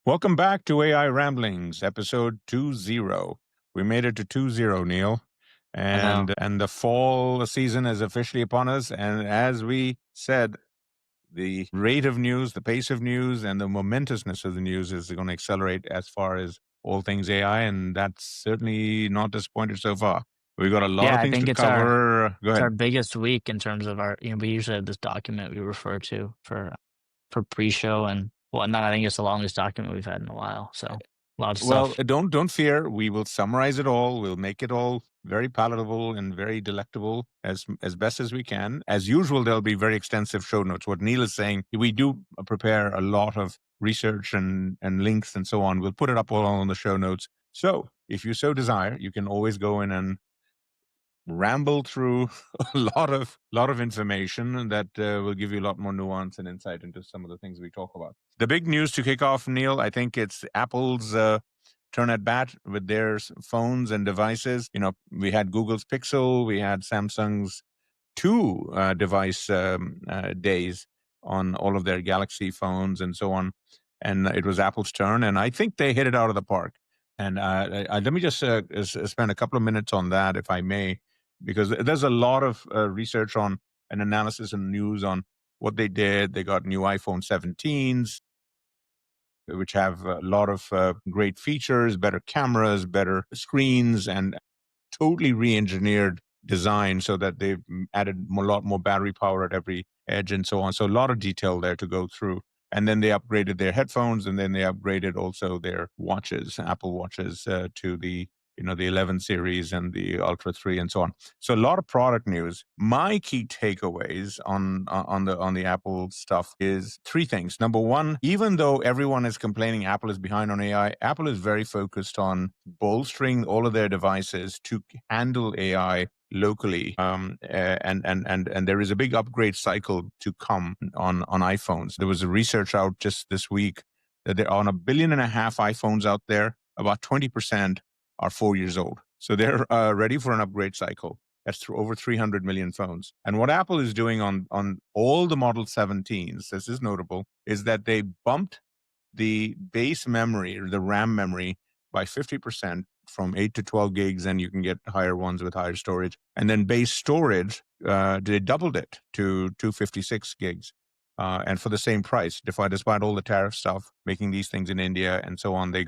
Welcome back to AI Ramblings, episode 20. We made it to 20, Neal. I know. And the fall season is officially upon us. And as we said, the rate of news, the pace of news, and the momentousness of the news is going to accelerate as far as all things AI. And that's certainly not disappointed so far. We've got a lot Yeah, of I things think to cover. Go it's our ahead. biggest week in terms of we usually have this document we refer to for pre-show and whatnot. I think it's the longest document we've had in a while. So a lot of Well, stuff. don't fear. We will summarize it all. We'll make it all very palatable and very delectable as best as we can. As usual, there'll be very extensive show notes. What Neil is saying, we do prepare a lot of research and links and so on. We'll put it up all on the show notes. So if you so desire, you can always go in and ramble through a lot of information that will give you a lot more nuance and insight into some of the things we talk about. The big news to kick off, Neil, I think it's Apple's turn at bat with their phones and devices. We had Google's Pixel, we had Samsung's two device days on all of their Galaxy phones and so on. And it was Apple's turn, and I think they hit it out of the park. And let me just spend a couple of minutes on that, if I may, because there's a lot of research on and analysis and news on what they did. They got new iPhone 17s, which have a lot of great features, better cameras, better screens, and totally re-engineered design so that they've added a lot more battery power at every edge and so on. So a lot of detail there to go through. And then they upgraded their headphones, and then they upgraded also their watches, Apple watches, to the 11 series and the Ultra 3 and so on. So a lot of product news. My key takeaways on the Apple stuff is three things. Number one, even though everyone is complaining Apple is behind on AI, Apple is very focused on bolstering all of their devices to handle AI locally, and there is a big upgrade cycle to come on iPhones. There was a research out just this week that there are on 1.5 billion iPhones out there. About 20% are 4 years old, so they're ready for an upgrade cycle. That's through over 300 million phones. And what Apple is doing on all the Model 17s, this is notable, is that they bumped the base memory or the RAM memory by 50% from 8 to 12 gigs, and you can get higher ones with higher storage. And then base storage, they doubled it to 256 gigs. And for the same price, despite all the tariff stuff, making these things in India and so on, they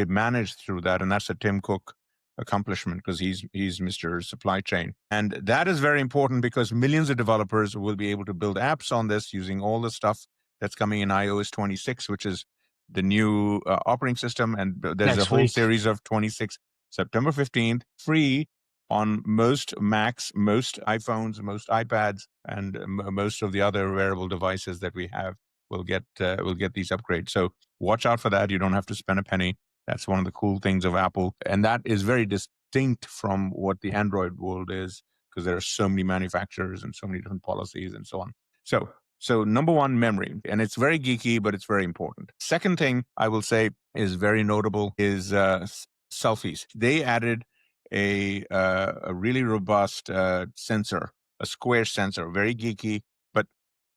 managed through that. And that's a Tim Cook accomplishment because he's Mr. Supply Chain. And that is very important because millions of developers will be able to build apps on this using all the stuff that's coming in iOS 26, which is the new operating system. And there's a Next whole week. series of 26, September 15th, free on most Macs, most iPhones, most iPads, and most of the other wearable devices that we have will get these upgrades. So watch out for that. You don't have to spend a penny. That's one of the cool things of Apple. And that is very distinct from what the Android world is because there are so many manufacturers and so many different policies and so on. So number one, memory. And it's very geeky, but it's very important. Second thing I will say is very notable is selfies. They added a really robust sensor, a square sensor, very geeky. But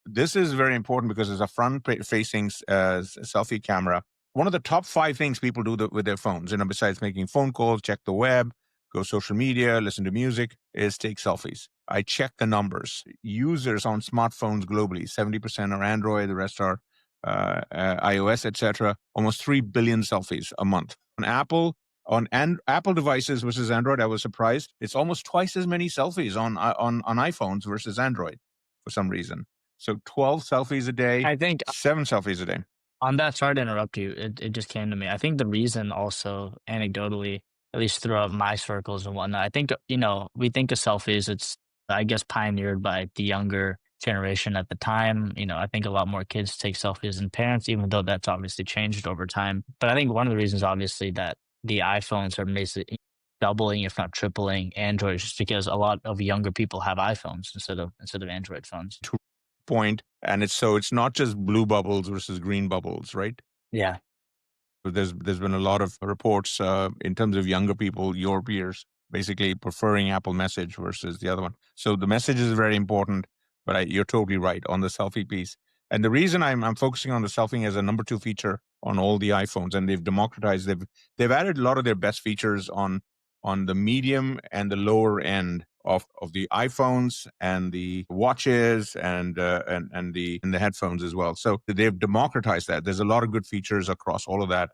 this is very important because it's a front-facing selfie camera. One of the top 5 things people do with their phones, besides making phone calls, check the web, go social media, listen to music, is take selfies. I check the numbers. Users on smartphones globally, 70% are Android, the rest are iOS, etc. Almost 3 billion selfies a month. On Apple devices versus Android, I was surprised. It's almost twice as many selfies on iPhones versus Android for some reason. So 12 selfies a day, I think 7 selfies a day. on that, sorry to interrupt you. It just came to me. I think the reason also anecdotally, at least throughout my circles and whatnot, I think, we think of selfies, it's, I guess, pioneered by the younger generation at the time. I think a lot more kids take selfies than parents, even though that's obviously changed over time. But I think one of the reasons, obviously, that the iPhones are basically doubling, if not tripling, Android, just because a lot of younger people have iPhones instead of Android phones. Point, and it's not just blue bubbles versus green bubbles, right? Yeah. There's been a lot of reports in terms of younger people, your peers, basically preferring Apple Message versus the other one. So the message is very important, but you're totally right on the selfie piece. And the reason I'm focusing on the selfie as a number two feature on all the iPhones, and they've democratized, they've added a lot of their best features on the medium and the lower end of the iPhones and the watches and the headphones as well. So they've democratized that. There's a lot of good features across all of that.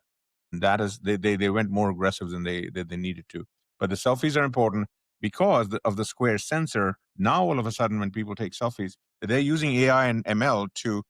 That is, they went more aggressive than they needed to. But the selfies are important because of the square sensor. Now all of a sudden, when people take selfies, they're using AI and ML to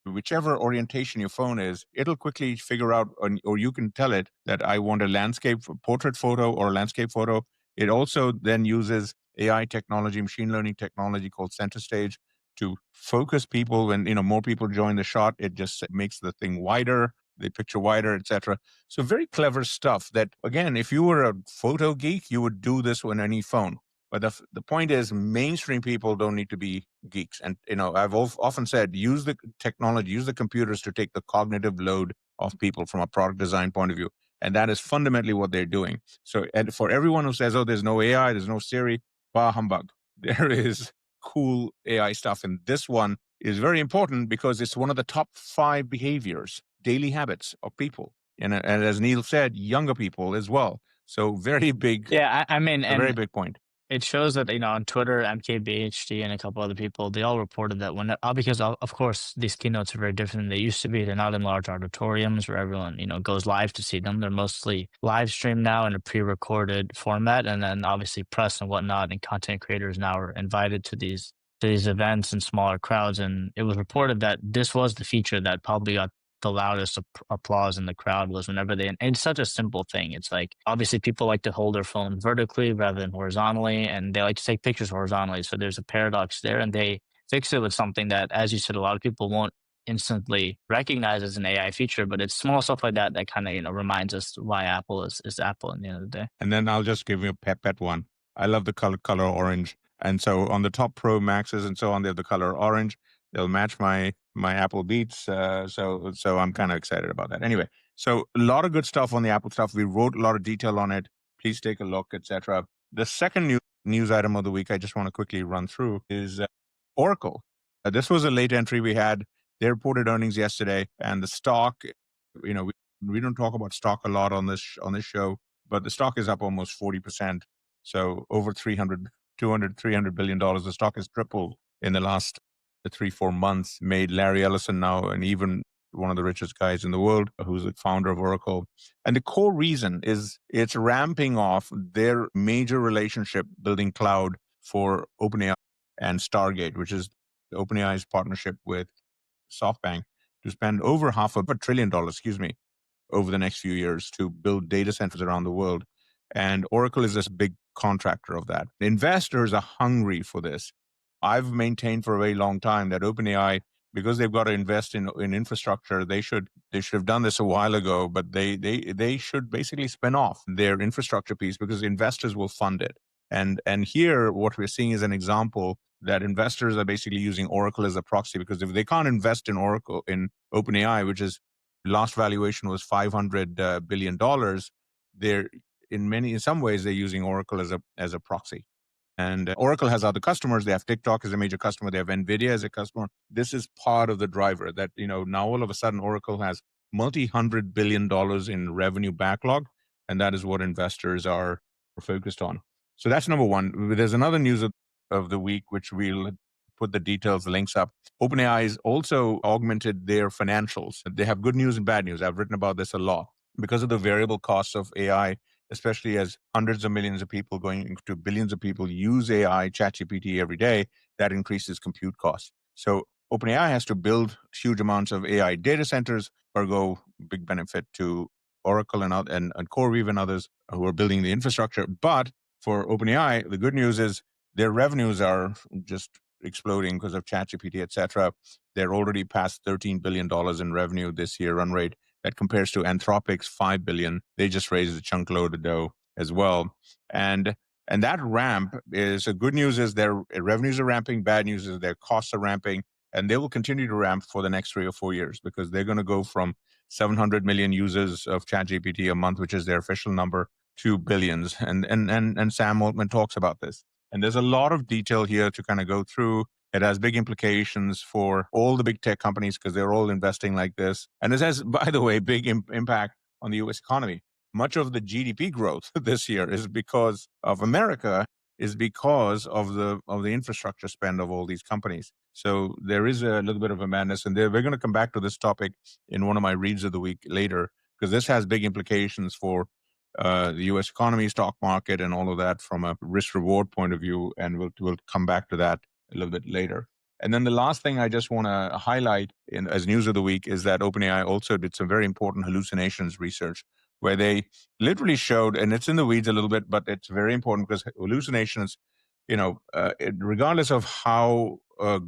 whichever orientation your phone is, it'll quickly figure out, or you can tell it that I want a landscape portrait photo or a landscape photo. It also then uses AI technology, machine learning technology called center stage to focus people. When more people join the shot, it just makes the thing wider, the picture wider, etc. So very clever stuff that, again, if you were a photo geek, you would do this on any phone. But the point is, mainstream people don't need to be geeks. And I've often said, use the technology, use the computers to take the cognitive load off people from a product design point of view. And that is fundamentally what they're doing. So, and for everyone who says, "Oh, there's no AI, there's no Siri," bah humbug. There is cool AI stuff, and this one is very important because it's one of the top 5 behaviors, daily habits of people, and as Neal said, younger people as well. So very big, Yeah, I mean, a very and big point. it shows that, on Twitter, MKBHD and a couple other people, they all reported that when, because of course these keynotes are very different than they used to be. They're not in large auditoriums where everyone, goes live to see them. They're mostly live streamed now in a pre-recorded format. And then obviously press and whatnot and content creators now are invited to these events in smaller crowds. And it was reported that this was the feature that probably got the loudest applause in the crowd was whenever and it's such a simple thing. It's like, obviously people like to hold their phone vertically rather than horizontally, and they like to take pictures horizontally. So there's a paradox there, and they fix it with something that, as you said, a lot of people won't instantly recognize as an AI feature, but it's small stuff like that that kind of, reminds us why Apple is Apple at the end of the day. And then I'll just give you a pet one. I love the color orange. And so on the top Pro Maxes and so on, they have the color orange. They'll match my Apple Beats. So I'm kind of excited about that. Anyway, so a lot of good stuff on the Apple stuff. We wrote a lot of detail on it. Please take a look, etc. The second news item of the week I just want to quickly run through is Oracle. This was a late entry we had. They reported earnings yesterday, and the stock. We don't talk about stock a lot on this show, but the stock is up almost 40%. So over 300 billion dollars. The stock has tripled in the last 3-4 months. Made Larry Ellison now and even one of the richest guys in the world, who's the founder of Oracle. And the core reason is it's ramping off their major relationship building cloud for OpenAI and Stargate, which is OpenAI's partnership with SoftBank to spend over $500 billion, excuse me, over the next few years to build data centers around the world. And Oracle is this big contractor of that. Investors are hungry for this. I've maintained for a very long time that OpenAI, because they've got to invest in infrastructure, they should have done this a while ago, but they should basically spin off their infrastructure piece because investors will fund it. And here what we're seeing is an example that investors are basically using Oracle as a proxy, because if they can't invest in Oracle, in OpenAI, which is last valuation was $500 billion, they're in some ways they're using Oracle as a proxy. And Oracle has other customers. They have TikTok as a major customer. They have NVIDIA as a customer. This is part of the driver that, now all of a sudden Oracle has multi-hundred billion dollars in revenue backlog. And that is what investors are focused on. So that's number one. There's another news of the week, which we'll put the details, the links up. OpenAI has also augmented their financials. They have good news and bad news. I've written about this a lot because of the variable costs of AI, especially as hundreds of millions of people going to billions of people use AI, ChatGPT every day, that increases compute costs. So OpenAI has to build huge amounts of AI data centers, ergo big benefit to Oracle and CoreWeave and others who are building the infrastructure. But for OpenAI, the good news is their revenues are just exploding because of ChatGPT, etc. They're already past $13 billion in revenue this year run rate. That compares to Anthropic's $5 billion. They just raised a chunk load of dough as well. And that ramp is, good news is their revenues are ramping, bad news is their costs are ramping, and they will continue to ramp for the next 3 or 4 years because they're going to go from 700 million users of ChatGPT a month, which is their official number, to billions. And Sam Altman talks about this. And there's a lot of detail here to kind of go through. It has big implications for all the big tech companies because they're all investing like this. And this has, by the way, big impact on the US economy. Much of the GDP growth this year is because of America, is because of the infrastructure spend of all these companies. So there is a little bit of a madness, and we're going to come back to this topic in one of my reads of the week later, because this has big implications for the U.S. economy, stock market, and all of that from a risk reward point of view. And we'll come back to that a little bit later. And then the last thing I just want to highlight as news of the week is that OpenAI also did some very important hallucinations research where they literally showed, and it's in the weeds a little bit, but it's very important because hallucinations, regardless of how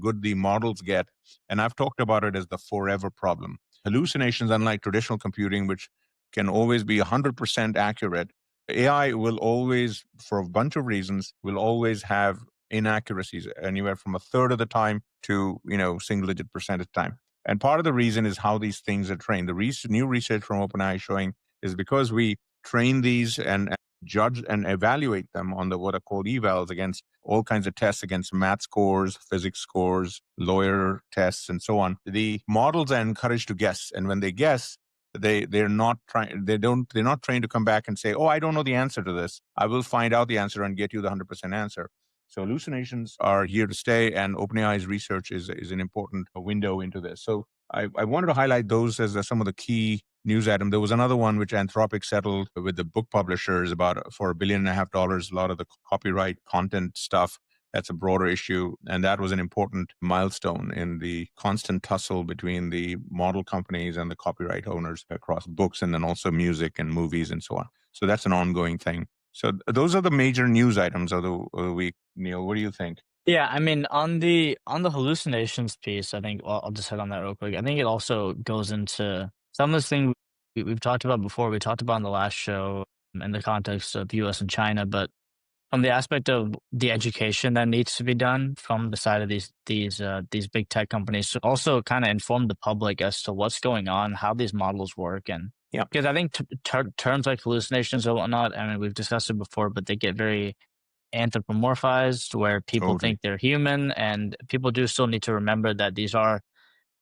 good the models get, and I've talked about it as the forever problem. Hallucinations, unlike traditional computing, which can always be 100% accurate, AI will always, for a bunch of reasons, will always have inaccuracies anywhere from a third of the time to single digit percentage time. And part of the reason is how these things are trained. The new research from OpenAI showing is because we train these and judge and evaluate them on the what are called evals against all kinds of tests, against math scores, physics scores, lawyer tests, and so on. The models are encouraged to guess, and when they guess, they're not trying. They're not trained to come back and say, "Oh, I don't know the answer to this. I will find out the answer and get you the 100% answer." So hallucinations are here to stay, and OpenAI's research is an important window into this. So I wanted to highlight those as some of the key news items. There was another one which Anthropic settled with the book publishers about for $1.5 billion. A lot of the copyright content stuff. That's a broader issue, and that was an important milestone in the constant tussle between the model companies and the copyright owners across books, and then also music and movies and so on. So that's an ongoing thing. So those are the major news items of the week. Neal, what do you think? Yeah, I mean, on the hallucinations piece, I think I'll just hit on that real quick. I think it also goes into some of the things we've talked about before. We talked about in the last show in the context of U.S. and China, but from the aspect of the education that needs to be done from the side of these big tech companies to also kind of inform the public as to what's going on, how these models work, and Yeah, because I think terms like hallucinations and whatnot. I mean, we've discussed it before, but they get very anthropomorphized where people totally. think they're human, and people do still need to remember that these are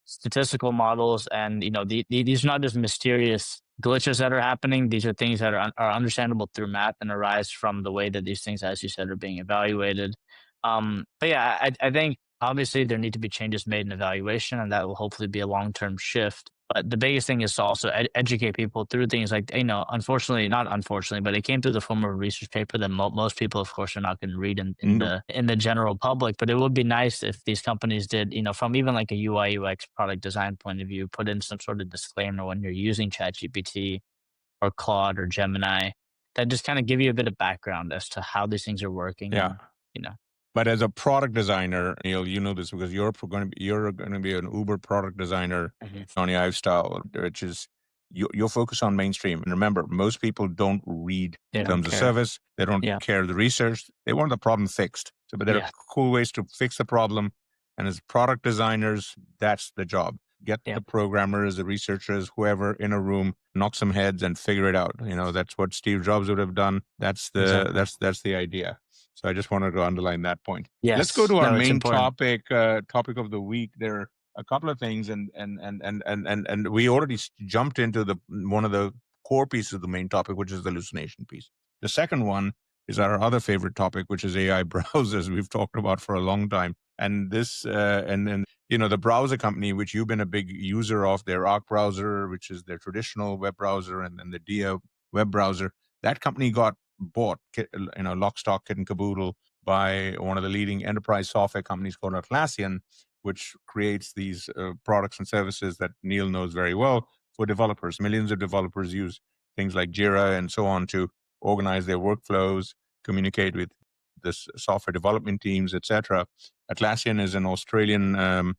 statistical models, and these are not just mysterious glitches that are happening. These are things that are understandable through math and arise from the way that these things, as you said, are being evaluated. But yeah, I think obviously there need to be changes made in evaluation, and that will hopefully be a long-term shift. But the biggest thing is to also educate people through things like, unfortunately, not unfortunately, but it came through the form of a research paper that most people, of course, are not going to read in Nope. the general public. But it would be nice if these companies did, from even like a UI UX product design point of view, put in some sort of disclaimer when you're using ChatGPT or Claude or Gemini that just kind of give you a bit of background as to how these things are working, Yeah. and you know, But as a product designer, Neil, you know this because you're going to be an Uber product designer on the Ive style, which is you're focused on mainstream. And remember, most people don't read they don't terms of care. service. They don't Yeah, care the research. They want the problem fixed. So, but there are yeah, cool ways to fix the problem. And as product designers, that's the job. Get yeah, the programmers, the researchers, whoever in a room, knock some heads and figure it out. That's what Steve Jobs would have done. That's the exactly. that's the idea. So I just wanted to underline that point. Let's go Yes, to our no, it's main important. topic of the week. There are a couple of things, and we already jumped into the one of the core pieces of the main topic, which is the hallucination piece. The second one is our other favorite topic, which is AI browsers. We've talked about for a long time, and this and the browser company, which you've been a big user of, their Arc browser, which is their traditional web browser, and then the Dia web browser. That company got bought, lock, stock, kit and caboodle by one of the leading enterprise software companies called Atlassian, which creates these products and services that Neal knows very well for developers. Millions of developers use things like Jira and so on to organize their workflows, communicate with this software development teams, etc. Atlassian is an Australian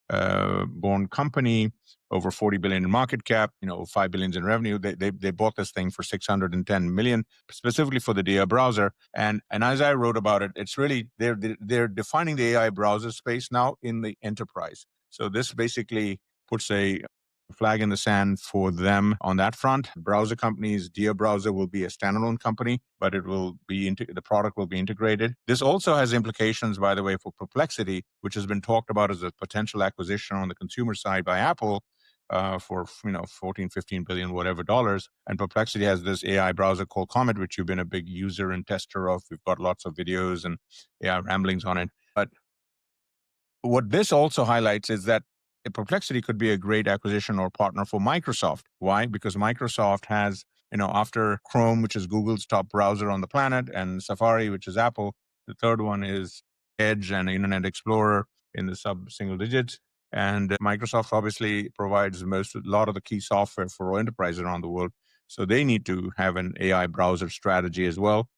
born company, over 40 billion in market cap, 5 billion in revenue. They bought this thing for 610 million specifically for the Dia browser. And as I wrote about it, it's really they're defining the AI browser space now in the enterprise. So this basically puts a flag in the sand for them on that front. Browser companies, Dear Browser will be a standalone company, but it will be the product will be integrated. This also has implications, by the way, for Perplexity, which has been talked about as a potential acquisition on the consumer side by Apple. For 14 15 billion whatever dollars, and Perplexity has this AI browser called Comet, which you've been a big user and tester of. We've got lots of videos and AI ramblings on it. But what this also highlights is that Perplexity could be a great acquisition or partner for Microsoft. Why? Because Microsoft has, after Chrome, which is Google's top browser on the planet, and Safari, which is Apple, the third one is Edge and Internet Explorer in the sub single digits. And Microsoft obviously provides a lot of the key software for enterprises around the world. So they need to have an AI browser strategy as well.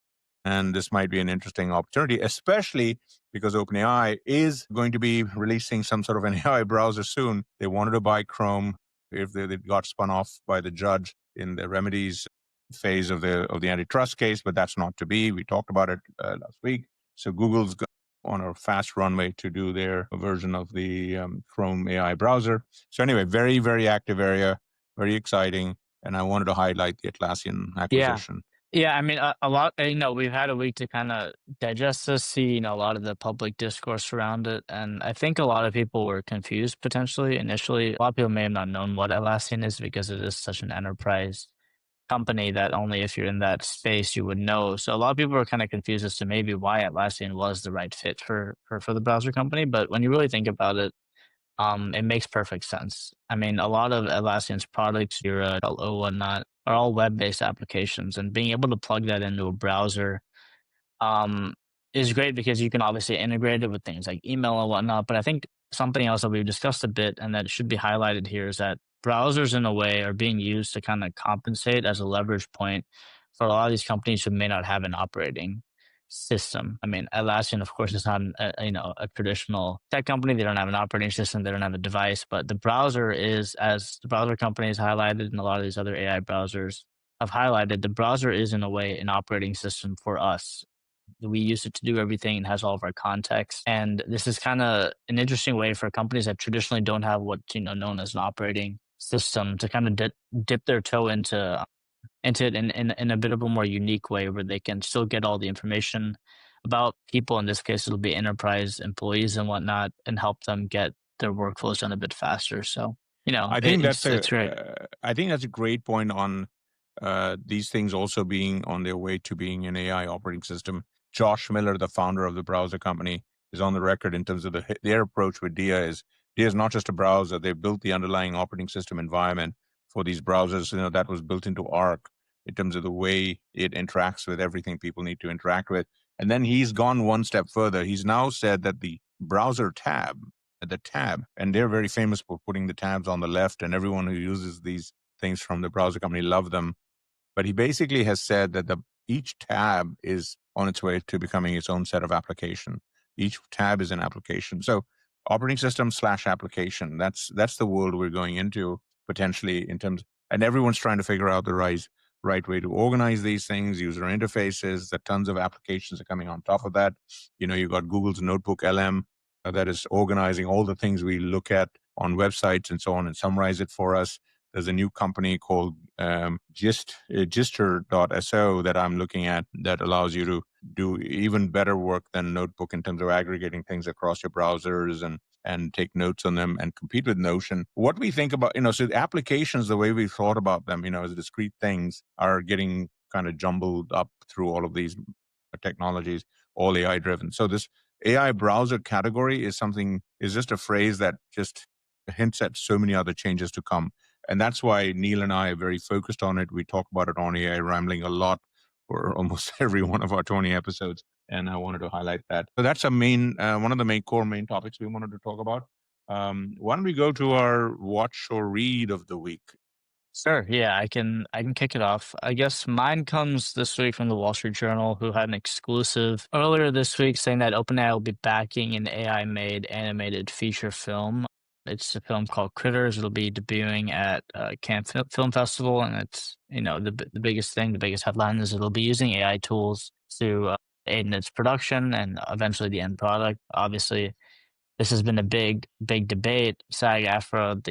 And this might be an interesting opportunity, especially because OpenAI is going to be releasing some sort of an AI browser soon. They wanted to buy Chrome if they got spun off by the judge in the remedies phase of the antitrust case, but that's not to be. We talked about it last week. So Google's on a fast runway to do their version of the Chrome AI browser. So anyway, very, very active area, very exciting. And I wanted to highlight the Atlassian Yeah. acquisition. Yeah, I mean, a lot, we've had a week to kind of digest this, see, a lot of the public discourse around it. And I think a lot of people were confused potentially initially. A lot of people may have not known what Atlassian is because it is such an enterprise company that only if you're in that space you would know. So a lot of people were kind of confused as to maybe why Atlassian was the right fit for the browser company. But when you really think about it, it makes perfect sense. I mean, a lot of Atlassian's products, your whatnot, are all web-based applications, and being able to plug that into a browser um, is great because you can obviously integrate it with things like email and whatnot. But I think something else that we've discussed a bit and that should be highlighted here is that browsers, in a way, are being used to kind of compensate as a leverage point for a lot of these companies who may not have an operating system. I mean, Atlassian, of course, is not a traditional tech company. They don't have an operating system. They don't have a device. But the browser is, as the browser companies highlighted, and a lot of these other AI browsers have highlighted, the browser is in a way an operating system for us. We use it to do everything and has all of our context. And this is kind of an interesting way for companies that traditionally don't have what's known as an operating system to kind of dip their toe into it in a bit of a more unique way where they can still get all the information about people. In this case, it'll be enterprise employees and whatnot, and help them get their workflows done a bit faster. So I think it's great. I think that's a great point on these things also being on their way to being an AI operating system. Josh Miller, the founder of the browser company, is on the record in terms of their approach with Dia is not just a browser. They built the underlying operating system environment for these browsers. That was built into Arc in terms of the way it interacts with everything people need to interact with. And then he's gone one step further. He's now said that the tab, and they're very famous for putting the tabs on the left, and everyone who uses these things from the browser company love them. But he basically has said that each tab is on its way to becoming its own set of application. Each tab is an application. So operating system slash application, that's the world we're going into potentially in terms, and everyone's trying to figure out the right way to organize these things, user interfaces, that tons of applications are coming on top of that. You've got Google's Notebook LM that is organizing all the things we look at on websites and so on and summarize it for us. There's a new company called Gister.so that I'm looking at that allows you to do even better work than Notebook in terms of aggregating things across your browsers and take notes on them and compete with Notion. What we think about, so the applications, the way we thought about them, as discrete things are getting kind of jumbled up through all of these technologies, all AI driven. So this AI browser category is just a phrase that just hints at so many other changes to come. And that's why Neal and I are very focused on it. We talk about it on AI Rambling a lot for almost every one of our 20 episodes. And I wanted to highlight that. So that's one of the main topics we wanted to talk about. Why don't we go to our watch or read of the week? Sure. Yeah, I can kick it off. I guess mine comes this week from the Wall Street Journal, who had an exclusive earlier this week saying that OpenAI will be backing an AI-made animated feature film. It's a film called Critters. It'll be debuting at Cannes Film Festival, and it's the biggest thing, the biggest headline is it'll be using AI tools to aid in its production and eventually the end product. Obviously, this has been a big debate. SAG-AFTRA,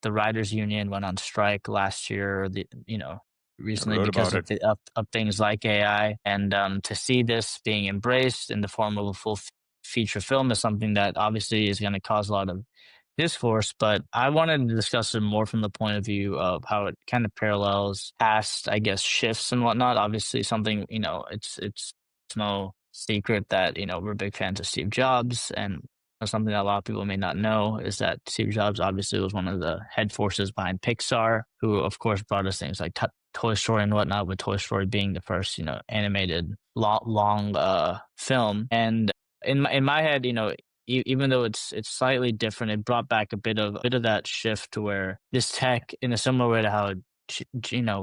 the the writers union went on strike last year, or I recently, wrote because about of it. of things like AI. And to see this being embraced in the form of a full feature film is something that obviously is going to cause a lot of discourse. But I wanted to discuss it more from the point of view of how it kind of parallels past, I guess, shifts and whatnot. Obviously, something, it's no secret that we're big fans of Steve Jobs, and something that a lot of people may not know is that Steve Jobs obviously was one of the head forces behind Pixar, who of course brought us things like Toy Story and whatnot, with Toy Story being the first animated long film. And in my head, even though it's slightly different, it brought back a bit of that shift to where this tech, in a similar way to how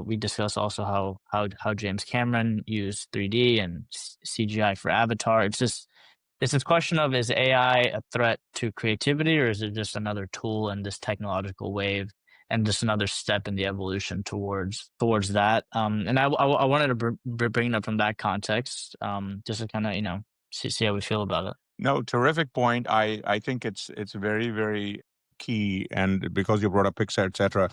we discussed also how James Cameron used 3D and CGI for Avatar. It's this question of, is AI a threat to creativity, or is it just another tool in this technological wave, and just another step in the evolution towards that? And I wanted to bring it up from that context, just to kind of see how we feel about it. No, terrific point. I think it's very, very key. And because you brought up Pixar, etc.,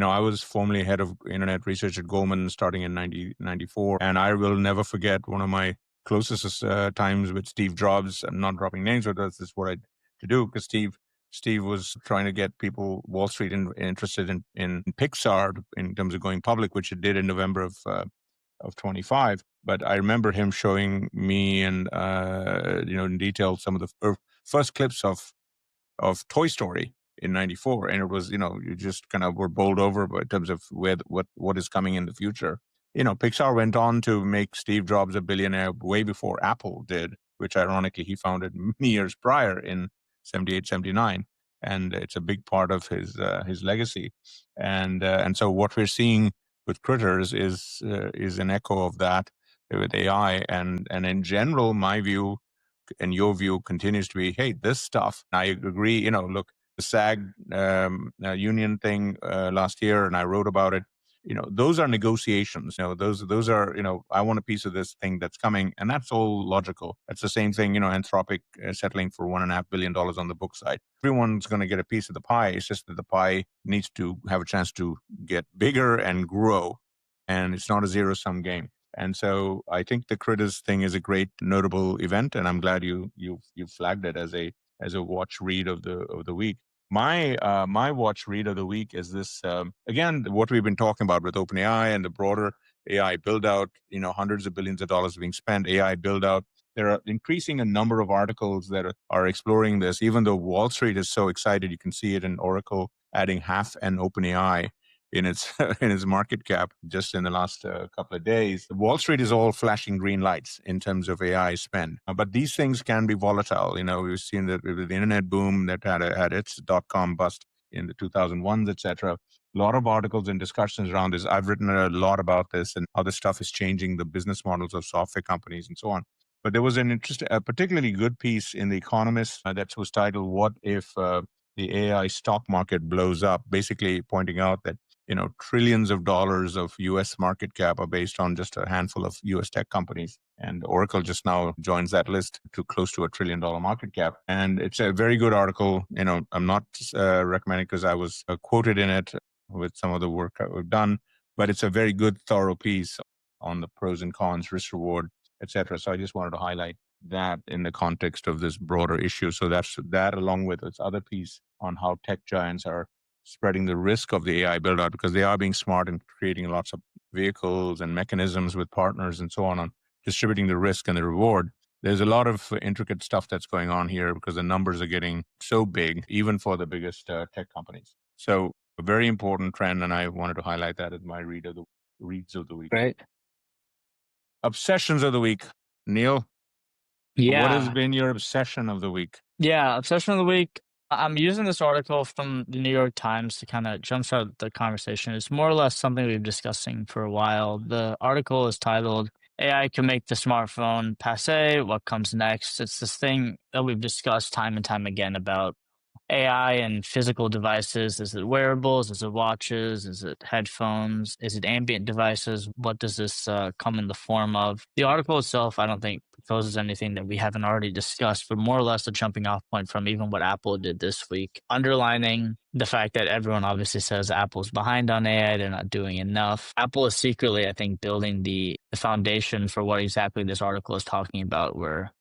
I was formerly head of internet research at Goldman starting in 1994, and I will never forget one of my closest times with Steve Jobs. I'm not dropping names, but that's just what I to do, because Steve was trying to get people, Wall Street, interested in Pixar in terms of going public, which it did in November of 25. But I remember him showing me and in detail some of the first clips of Toy Story in '94, and it was, you just kind of were bowled over in terms of what is coming in the future. Pixar went on to make Steve Jobs a billionaire way before Apple did, which ironically he founded many years prior in '78, '79, and it's a big part of his legacy. And so what we're seeing with Critters is an echo of that with AI, and in general, my view and your view continues to be, hey, this stuff, I agree, look, the SAG union thing last year, and I wrote about it. Those are negotiations. Those are, I want a piece of this thing that's coming, and that's all logical. That's the same thing, Anthropic settling for $1.5 billion on the book side. Everyone's going to get a piece of the pie. It's just that the pie needs to have a chance to get bigger and grow, and it's not a zero-sum game. And so I think the Critters thing is a great notable event, and I'm glad you flagged it as a watch read of the week. My watch read of the week is this, again, what we've been talking about with OpenAI and the broader AI build out. Hundreds of billions of dollars being spent AI build out. There are increasing a number of articles that are exploring this. Even though Wall Street is so excited, you can see it in Oracle adding half an OpenAI in its in its market cap just in the last couple of days. Wall Street is all flashing green lights in terms of AI spend, but these things can be volatile. We've seen that with the internet boom that had its .com bust in the 2001s, etc. A lot of articles and discussions around this. I've written a lot about this and how this stuff is changing the business models of software companies and so on. But there was a particularly good piece in The Economist that was titled "What If the AI Stock Market Blows Up?" Basically pointing out that trillions of dollars of US market cap are based on just a handful of US tech companies. And Oracle just now joins that list to close to $1 trillion market cap. And it's a very good article. I'm not recommending because I was quoted in it with some of the work that we've done, but it's a very good, thorough piece on the pros and cons, risk reward, etc. So I just wanted to highlight that in the context of this broader issue. So that's that, along with its other piece on how tech giants are spreading the risk of the AI build out, because they are being smart and creating lots of vehicles and mechanisms with partners and so on distributing the risk and the reward. There's a lot of intricate stuff that's going on here because the numbers are getting so big, even for the biggest tech companies. So a very important trend, and I wanted to highlight that as my reads of the week. Great. Obsessions of the week. Neal, what has Yeah. been your obsession of the week? Yeah, obsession of the week. I'm using this article from the New York Times to kind of jumpstart the conversation. It's more or less something we've been discussing for a while. The article is titled "AI Can Make the Smartphone Passe. What Comes Next?" It's this thing that we've discussed time and time again about AI and physical devices? Is it wearables? Is it watches? Is it headphones? Is it ambient devices? What does this come in the form of? The article itself, I don't think proposes anything that we haven't already discussed, but more or less a jumping off point from even what Apple did this week, underlining the fact that everyone obviously says Apple's behind on AI, they're not doing enough. Apple is secretly, I think, building the foundation for what exactly this article is talking about, where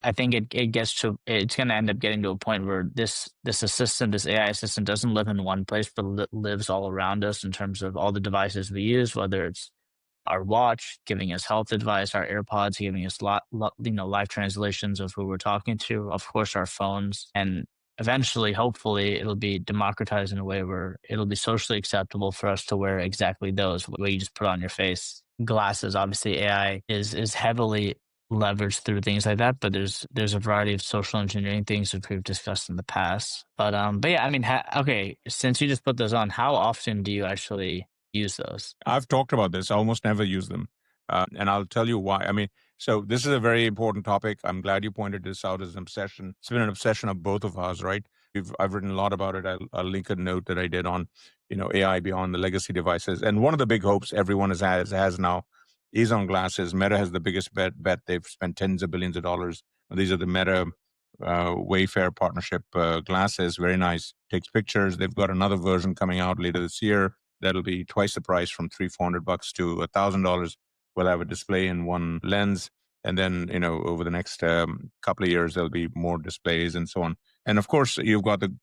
I think it gets to it's going to end up getting to a point where this assistant, this AI assistant, doesn't live in one place, but lives all around us in terms of all the devices we use, whether it's our watch giving us health advice, our AirPods giving us live translations of who we're talking to, of course, our phones, and eventually, hopefully, it'll be democratized in a way where it'll be socially acceptable for us to wear exactly those, what you just put on your face. Glasses, obviously, AI is heavily leveraged through things like that, but there's a variety of social engineering things which we've discussed in the past. But yeah, I mean, okay, since you just put those on, how often do you actually use those? I've talked about this. I almost never use them. And I'll tell you why. I mean, so this is a very important topic. I'm glad you pointed this out as an obsession. It's been an obsession of both of us, right? I've written a lot about it. I'll link a note that I did on, AI beyond the legacy devices. And one of the big hopes everyone has now is on glasses. Meta has the biggest bet. They've spent tens of billions of dollars. These are the Meta Wayfair partnership glasses. Very nice. Takes pictures. They've got another version coming out later this year that'll be twice the price, from $300-400 to $1,000. We'll have a display in one lens, and then over the next couple of years there'll be more displays and so on. And of course, you've got the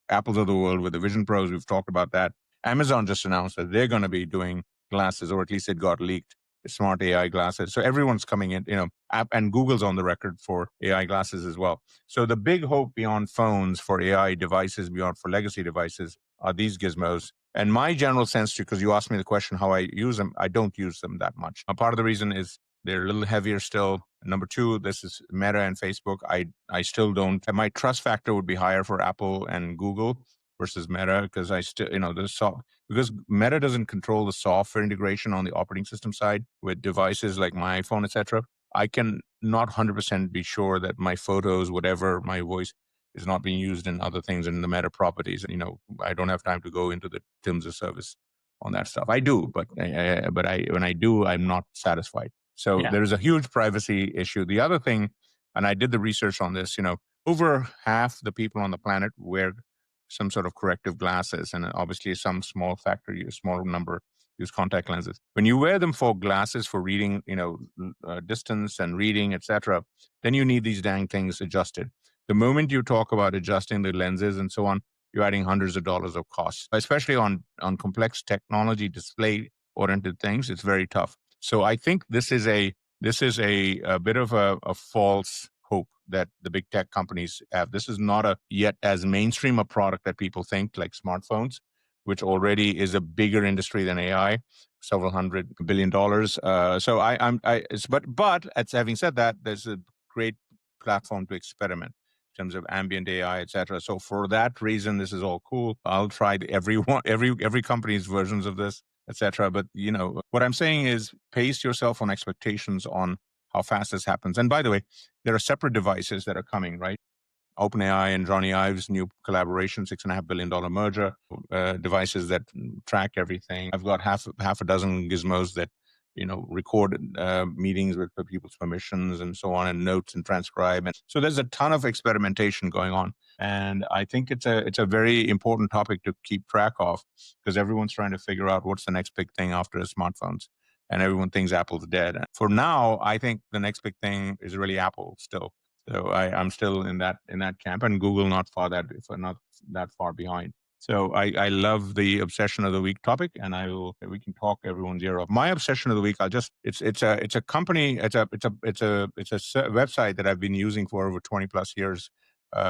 Apples of the world with the Vision Pros. We've talked about that. Amazon just announced that they're going to be doing glasses, or at least it got leaked. Smart AI glasses. So everyone's coming in, and Google's on the record for AI glasses as well. So the big hope beyond phones for AI devices, beyond for legacy devices, are these gizmos. And my general sense, because you asked me the question how I use them, I don't use them that much. A part of the reason is they're a little heavier still. Number two, this is Meta and Facebook. I still don't. My trust factor would be higher for Apple and Google versus Meta, because I still, because Meta doesn't control the software integration on the operating system side with devices like my iPhone, etc. I can not 100% be sure that my photos, whatever, my voice is not being used in other things in the Meta properties. And I don't have time to go into the terms of service on that stuff. I do, but when I do, I'm not satisfied. So Yeah. there is a huge privacy issue. The other thing, and I did the research on this, over half the people on the planet wear some sort of corrective glasses, and obviously some small number use contact lenses. When you wear them for glasses for reading, distance and reading, etc., then you need these dang things adjusted. The moment you talk about adjusting the lenses and so on, you're adding hundreds of dollars of costs, especially on complex technology display oriented things. It's very tough. So I think this is a bit of a false hope that the big tech companies have. This is not a yet as mainstream a product that people think, like smartphones, which already is a bigger industry than AI, several $100 billion. But as having said that, there's a great platform to experiment in terms of ambient AI, etc. So for that reason, this is all cool. I'll try every company's versions of this, etc. But what I'm saying is, pace yourself on expectations on how fast this happens. And by the way, there are separate devices that are coming, right? OpenAI and Johnny Ive's new collaboration, $6.5 billion merger, devices that track everything. I've got half a dozen gizmos that record meetings with people's permissions and so on, and notes and transcribe. And so there's a ton of experimentation going on, and I think it's a very important topic to keep track of, because everyone's trying to figure out what's the next big thing after the smartphones. And everyone thinks Apple's dead. For now, I think the next big thing is really Apple still. So I'm still in that camp, and Google not that far behind. So I love the obsession of the week topic, and we can talk everyone's ear off. My obsession of the week, it's a company, it's a website that I've been using for over 20 plus years,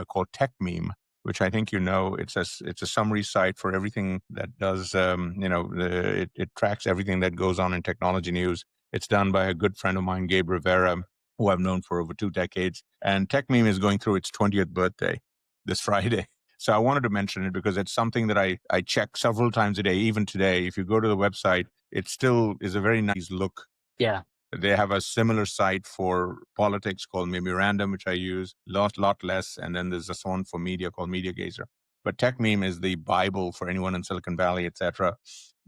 called Tech Meme, which I think it's a summary site for everything that does, it tracks everything that goes on in technology news. It's done by a good friend of mine, Gabe Rivera, who I've known for over 2 decades. And Tech Meme is going through its 20th birthday this Friday. So I wanted to mention it because it's something that I check several times a day. Even today, if you go to the website, it still is a very nice look. Yeah. They have a similar site for politics called Memorandum, which I use lot less. And then there's this one for media called Media Gazer. But Tech Meme is the Bible for anyone in Silicon Valley, etc.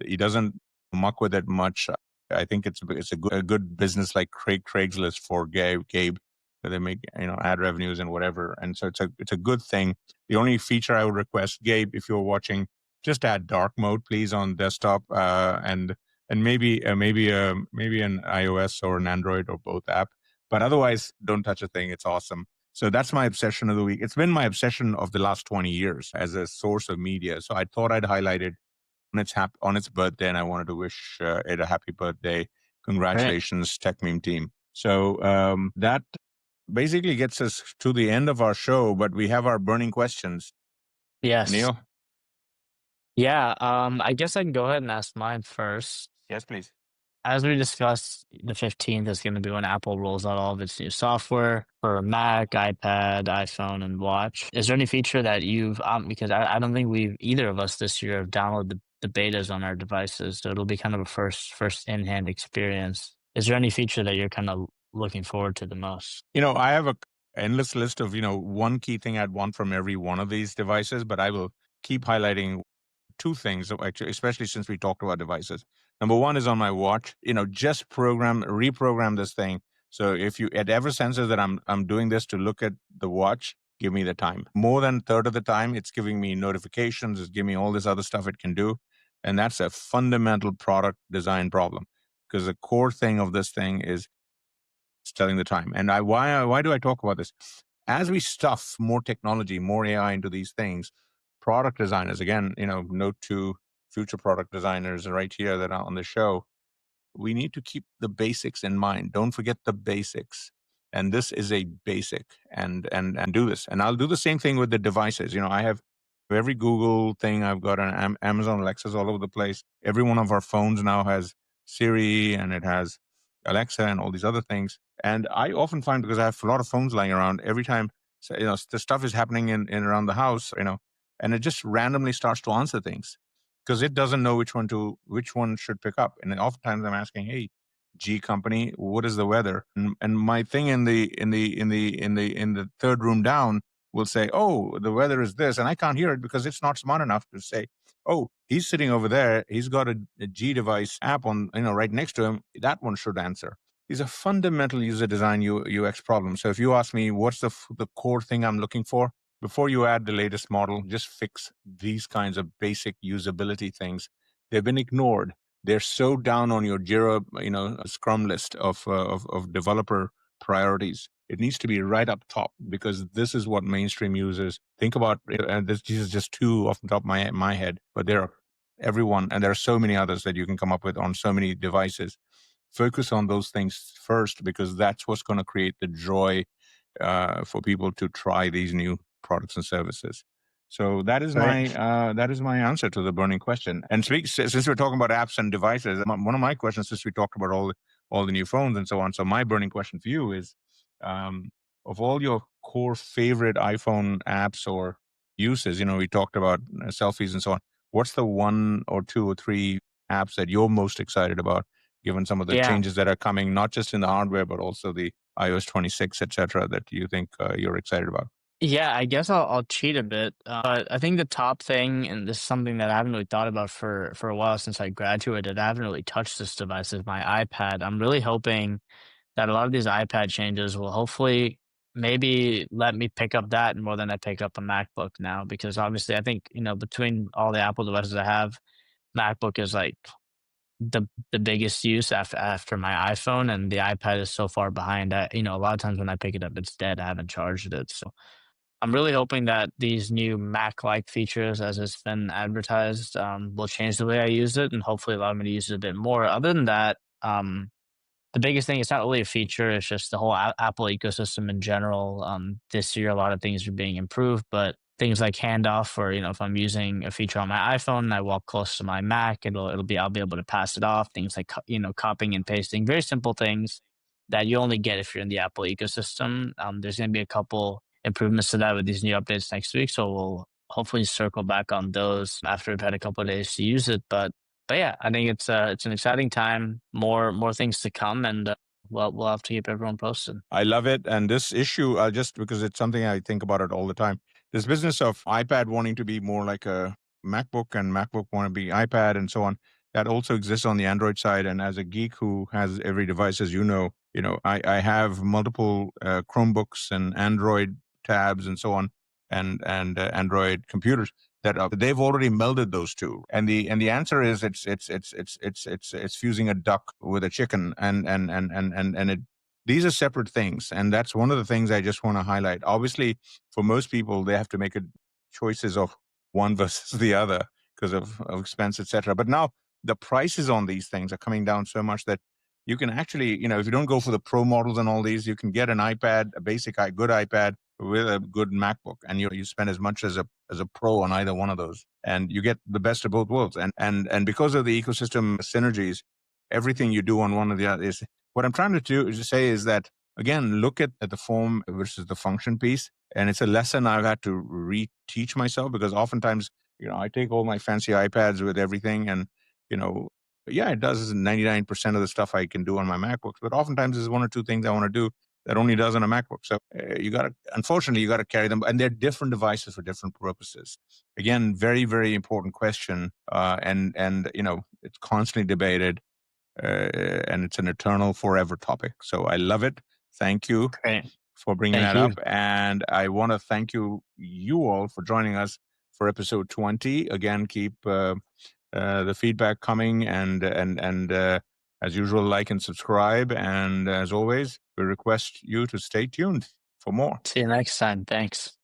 He doesn't muck with it much. I think it's a good business like Craigslist for Gabe, where they make ad revenues and whatever. And so it's a good thing. The only feature I would request, Gabe, if you're watching, just add dark mode, please, on desktop, and maybe an iOS or an Android or both app. But otherwise, don't touch a thing. It's awesome. So that's my obsession of the week. It's been my obsession of the last 20 years as a source of media. So I thought I'd highlight it on its birthday, and I wanted to wish it a happy birthday. Right. Congratulations, Tech Meme team. So that basically gets us to the end of our show, but we have our burning questions. Yes. Neil? Yeah. I guess I can go ahead and ask mine first. Yes, please. As we discussed, the 15th is going to be when Apple rolls out all of its new software for Mac, iPad, iPhone, and Watch. Is there any feature that you've, because I don't think we've, either of us this year have downloaded the betas on our devices, so it'll be kind of a first in-hand experience. Is there any feature that you're kind of looking forward to the most? I have a endless list of, one key thing I'd want from every one of these devices, but I will keep highlighting two things, actually, especially since we talked about devices. Number one is on my watch. Just reprogram this thing. So if it ever senses that I'm doing this to look at the watch, give me the time. More than a third of the time, it's giving me notifications. It's giving me all this other stuff it can do, and that's a fundamental product design problem, because the core thing of this thing is it's telling the time. And why do I talk about this? As we stuff more technology, more AI into these things, product designers, again, note to future product designers right here that are on the show, we need to keep the basics in mind. Don't forget the basics. And this is a basic, and do this. And I'll do the same thing with the devices. I have every Google thing. I've got an Amazon Alexa's all over the place. Every one of our phones now has Siri, and it has Alexa and all these other things. And I often find, because I have a lot of phones lying around, every time the stuff is happening in around the house, and it just randomly starts to answer things because it doesn't know which one should pick up. And then oftentimes I'm asking, "Hey, G company, what is the weather?" And my thing in the third room down will say, "Oh, the weather is this," and I can't hear it because it's not smart enough to say, "Oh, he's sitting over there. He's got a G device app on right next to him. That one should answer." These are fundamental user design UX problems. So if you ask me, what's the core thing I'm looking for? Before you add the latest model, just fix these kinds of basic usability things. They've been ignored. They're so down on your Jira, Scrum list of developer priorities. It needs to be right up top, because this is what mainstream users think about. And these are just two off the top of my head, but there are everyone, and there are so many others that you can come up with on so many devices. Focus on those things first, because that's what's going to create the joy for people to try these new products and services. So Right. that is my answer to the burning question. And since we're talking about apps and devices, one of my questions, since we talked about all the new phones and so on, so my burning question for you is, um, of all your core favorite iPhone apps or uses, we talked about selfies and so on. What's the one or two or three apps that you're most excited about, given some of the Yeah. changes that are coming, not just in the hardware, but also the iOS 26, etc., that you think you're excited about? Yeah, I guess I'll cheat a bit, but I think the top thing, and this is something that I haven't really thought about for a while since I graduated. I haven't really touched this device, is my iPad. I'm really hoping that a lot of these iPad changes will hopefully maybe let me pick up that more than I pick up a MacBook now, because obviously I think between all the Apple devices I have, MacBook is like the biggest use after my iPhone, and the iPad is so far behind. A lot of times when I pick it up, it's dead. I haven't charged it, so. I'm really hoping that these new Mac-like features, as it's been advertised, will change the way I use it and hopefully allow me to use it a bit more. Other than that, the biggest thing, it's not really a feature, it's just the whole Apple ecosystem in general. This year, a lot of things are being improved, but things like handoff, or if I'm using a feature on my iPhone and I walk close to my Mac, I'll be able to pass it off. Things like copying and pasting, very simple things that you only get if you're in the Apple ecosystem. There's going to be a couple improvements to that with these new updates next week, so we'll hopefully circle back on those after I've had a couple of days to use it. But yeah, I think it's an exciting time. More things to come, and we'll have to keep everyone posted. I love it. And this issue, just because it's something I think about it all the time, this business of iPad wanting to be more like a MacBook and MacBook want to be iPad and so on, that also exists on the Android side. And as a geek who has every device, as I have multiple Chromebooks and Android tabs and so on, and Android computers that they've already melded those two. And the answer is it's fusing a duck with a chicken, and these are separate things, and that's one of the things I just want to highlight. Obviously, for most people, they have to make choices of one versus the other because of expense, etc. But now the prices on these things are coming down so much that you can actually, if you don't go for the pro models and all these, you can get an iPad, a basic good iPad with a good MacBook, and you spend as much as a pro on either one of those, and you get the best of both worlds. And because of the ecosystem synergies, everything you do on one or the other is what I'm trying to do is to say is that, again, look at the form versus the function piece. And it's a lesson I've had to reteach myself because oftentimes, I take all my fancy iPads with everything and, you know, yeah, it does 99% of the stuff I can do on my MacBooks, but oftentimes there's one or two things I want to do that only does on a MacBook. So unfortunately, you got to carry them, and they're different devices for different purposes. Again, very, very important question. And it's constantly debated and it's an eternal forever topic. So I love it. Thank you Great. for bringing Thank that up. you. And I want to thank you all for joining us for episode 20. Again, keep the feedback coming and as usual, like and subscribe. And as always, we request you to stay tuned for more. See you next time. Thanks.